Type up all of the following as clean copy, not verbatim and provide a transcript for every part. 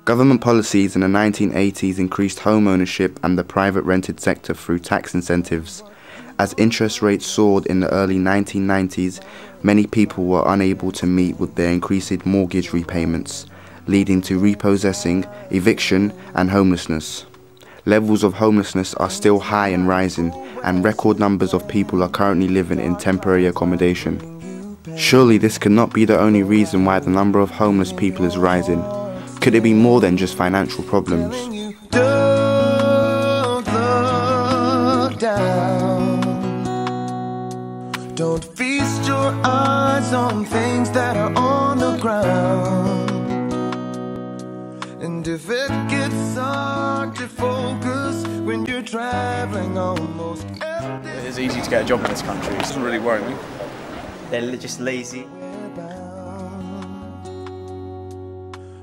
Government policies in the 1980s increased home ownership and the private rented sector through tax incentives. As interest rates soared in the early 1990s, many people were unable to meet with their increasing mortgage repayments, leading to repossessing, eviction and homelessness. Levels of homelessness are still high and rising, and record numbers of people are currently living in temporary accommodation. Surely this cannot be the only reason why the number of homeless people is rising. Could it be more than just financial problems? Don't feast your eyes on things that are on the ground. And if it gets hard to focus when you're traveling almost empty. It's easy to get a job in this country. It doesn't really worry me. They're just lazy.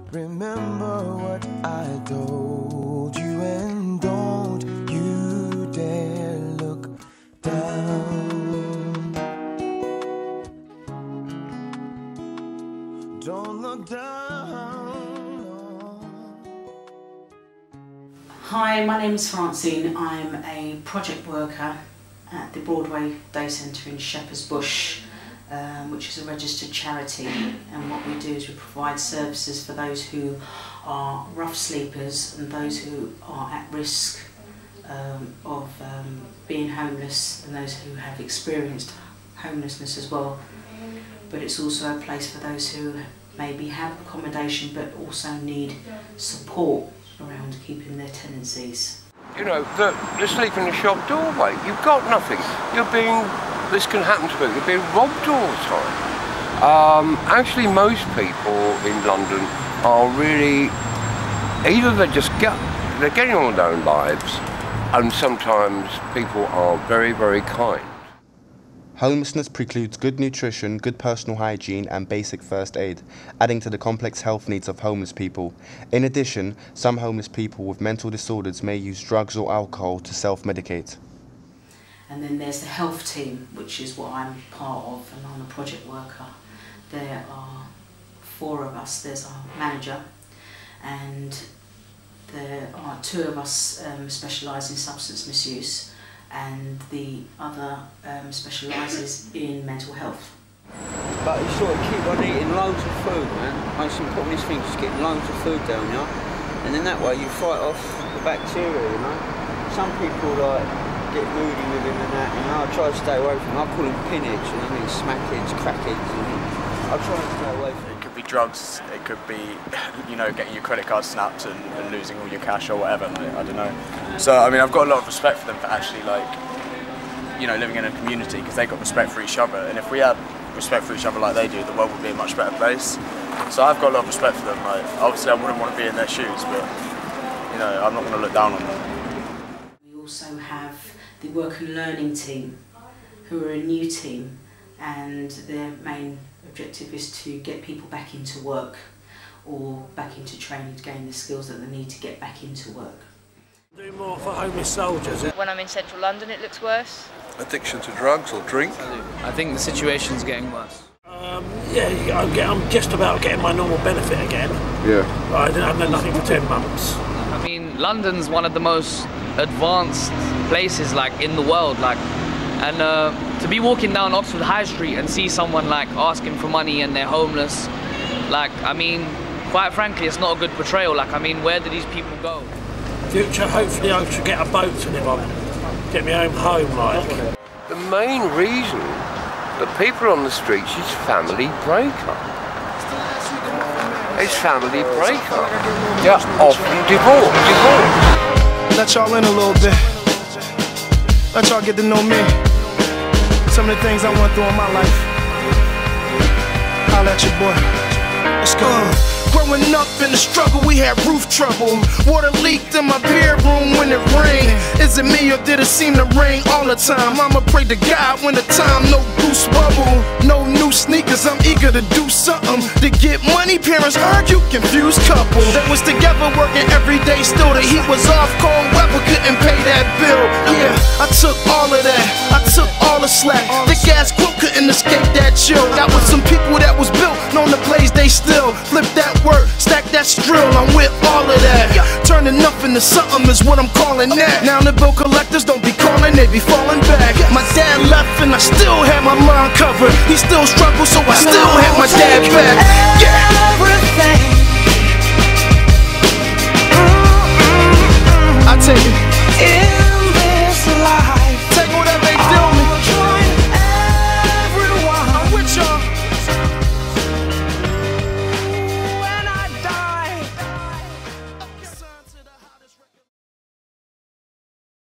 Remember what I told you, and don't you dare look down. Don't look down. Hi, my name is Francine. I'm a project worker at the Broadway Day Centre in Shepherd's Bush, which is a registered charity, and what we do is we provide services for those who are rough sleepers and those who are at risk of being homeless, and those who have experienced homelessness as well. But it's also a place for those who maybe have accommodation but also need support around keeping their tenancies. You know, they sleep in the shop doorway. You've got nothing. This can happen to people. You're being robbed all the time. Actually, most people in London are really, either they're getting on with their own lives, and sometimes people are very, very kind. Homelessness precludes good nutrition, good personal hygiene and basic first aid, adding to the complex health needs of homeless people. In addition, some homeless people with mental disorders may use drugs or alcohol to self-medicate. And then there's the health team, which is what I'm part of, and I'm a project worker. There are 4 of us. There's our manager, and there are 2 of us specialise in substance misuse, and the other specialises in mental health. But you sort of keep on eating loads of food, man. Most important thing is just getting loads of food down, you know? And then that way you fight off the bacteria, you know? Some people get moody with him and that, you know? I try to stay away from him. I call him pinheads, you know what I mean? Smackheads, crackheads, you know? I try to stay away from him. It could be drugs, it could be, you know, getting your credit card snapped and losing all your cash or whatever, like, I don't know. So, I mean, I've got a lot of respect for them for actually, like, you know, living in a community, because they've got respect for each other, and if we had respect for each other like they do, the world would be a much better place. So I've got a lot of respect for them. Like, obviously I wouldn't want to be in their shoes, but, you know, I'm not going to look down on them. We also have the work and learning team, who are a new team, and their main objective is to get people back into work or back into training to gain the skills that they need to get back into work. Do more for homeless soldiers. When I'm in central London it looks worse. Addiction to drugs or drink? I think the situation's getting worse. Yeah, I'm just about getting my normal benefit again. Yeah. I've done nothing for 10 months. I mean, London's one of the most advanced places like in the world, like, and to be walking down Oxford High Street and see someone like asking for money and they're homeless, like, I mean, quite frankly, it's not a good portrayal. Like, I mean, where do these people go? Future, hopefully I should get a boat to live on, get me own home, like. The main reason that people on the streets is family breakup. It's family breakup. They're often divorced. Let y'all in a little bit. Let y'all get to know me. Some of the things I went through in my life. Holla at your boy. Let's go. Growing up in the struggle, we had roof trouble. Water leaked in my bedroom when it rained. Is it me or did it seem to rain all the time? I'ma pray to God when the time, no goose bubble, no new sneakers. I'm eager to do something to get money. Parents argue, confused couple. They was together working every day, still the heat was off. Cold weather couldn't pay that bill. Yeah, I took all of that. I took all the slack. The gas crew couldn't escape that chill. Got with some people that was built, known to blaze, they still flip that work, stack that drill, I'm with all of that. Turning nothing to something is what I'm calling that. Now the bill collectors don't be calling, they be falling back. My dad left and I still had my mind covered. He still struggles, so I still had my dad back. Yeah.